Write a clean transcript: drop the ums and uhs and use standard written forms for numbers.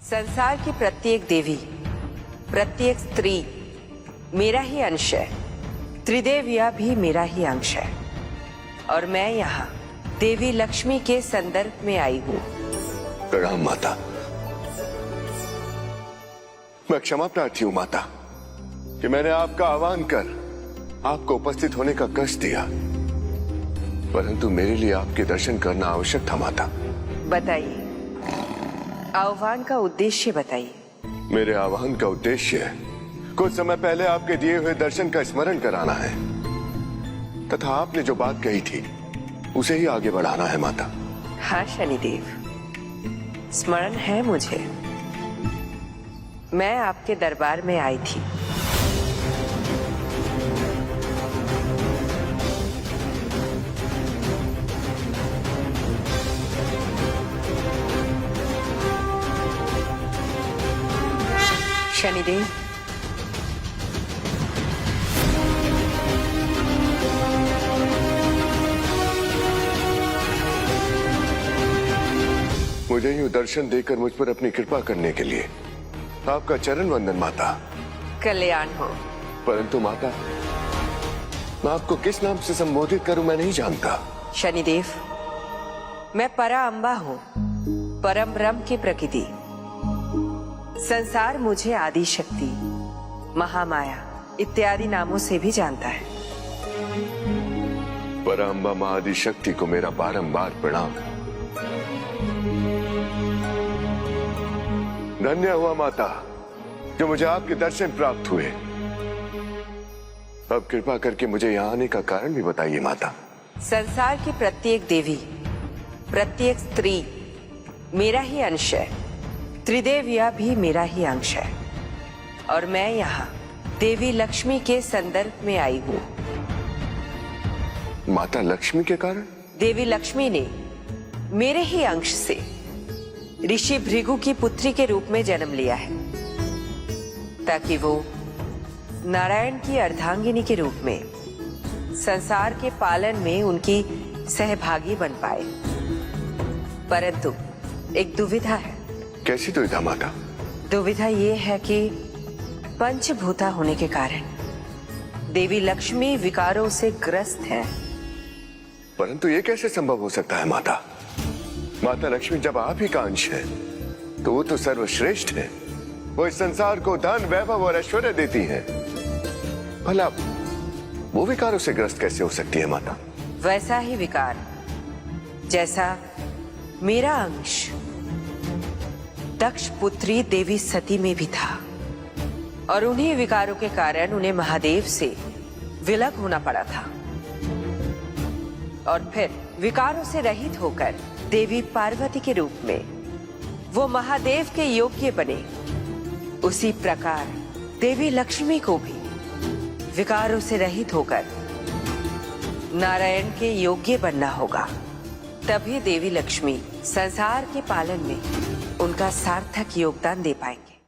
संसार की प्रत्येक देवी, प्रत्येक स्त्री मेरा ही अंश है। त्रिदेविया भी मेरा ही अंश है और मैं यहाँ देवी लक्ष्मी के संदर्भ में आई हूँ। प्रणाम माता। मैं क्षमा प्रार्थी हूँ माता कि मैंने आपका आह्वान कर आपको उपस्थित होने का कष्ट दिया, परंतु मेरे लिए आपके दर्शन करना आवश्यक था माता। बताइए, आह्वान का उद्देश्य बताइए। मेरे आह्वान का उद्देश्य कुछ समय पहले आपके दिए हुए दर्शन का स्मरण कराना है तथा आपने जो बात कही थी उसे ही आगे बढ़ाना है माता। हाँ शनिदेव, स्मरण है मुझे। मैं आपके दरबार में आई थी। शनिदेव, मुझे यूं दर्शन देकर मुझ पर अपनी कृपा करने के लिए आपका चरण वंदन माता। कल्याण हो। परंतु माता, मैं आपको किस नाम से संबोधित करूं मैं नहीं जानता। शनिदेव, मैं परा अम्बा हूँ, परम ब्रह्म की प्रकृति। संसार मुझे आदि शक्ति, महामाया इत्यादि नामों से भी जानता है। पराम्बा महाआदि शक्ति को मेरा बारंबार प्रणाम। धन्य हुआ माता जो मुझे आपके दर्शन प्राप्त हुए। अब कृपा करके मुझे यहाँ आने का कारण भी बताइए माता। संसार की प्रत्येक देवी, प्रत्येक स्त्री मेरा ही अंश है। त्रिदेविया भी मेरा ही अंश है और मैं यहाँ देवी लक्ष्मी के संदर्भ में आई हूँ। माता लक्ष्मी के कारण? देवी लक्ष्मी ने मेरे ही अंश से ऋषि भृगु की पुत्री के रूप में जन्म लिया है ताकि वो नारायण की अर्धांगिनी के रूप में संसार के पालन में उनकी सहभागी बन पाए। परंतु एक दुविधा है। कैसी दुविधा माता? दुविधा ये है कि पंचभूता होने के कारण देवी लक्ष्मी विकारों से ग्रस्त है। परंतु ये कैसे संभव हो सकता है माता? माता लक्ष्मी जब आप ही का अंश है तो वो तो सर्वश्रेष्ठ है। वो इस संसार को धन, वैभव और ऐश्वर्य देती है। भला वो विकारों से ग्रस्त कैसे हो सकती है माता? वैसा ही विकार जैसा मेरा अंश दक्ष पुत्री देवी सती में भी था और उन्हीं विकारों के कारण उन्हें महादेव से विलग होना पड़ा था और फिर विकारों से रहित होकर देवी पार्वती के रूप में वो महादेव के योग्य बने। उसी प्रकार देवी लक्ष्मी को भी विकारों से रहित होकर नारायण के योग्य बनना होगा। तभी देवी लक्ष्मी संसार के पालन में उनका सार्थक योगदान दे पाएंगे।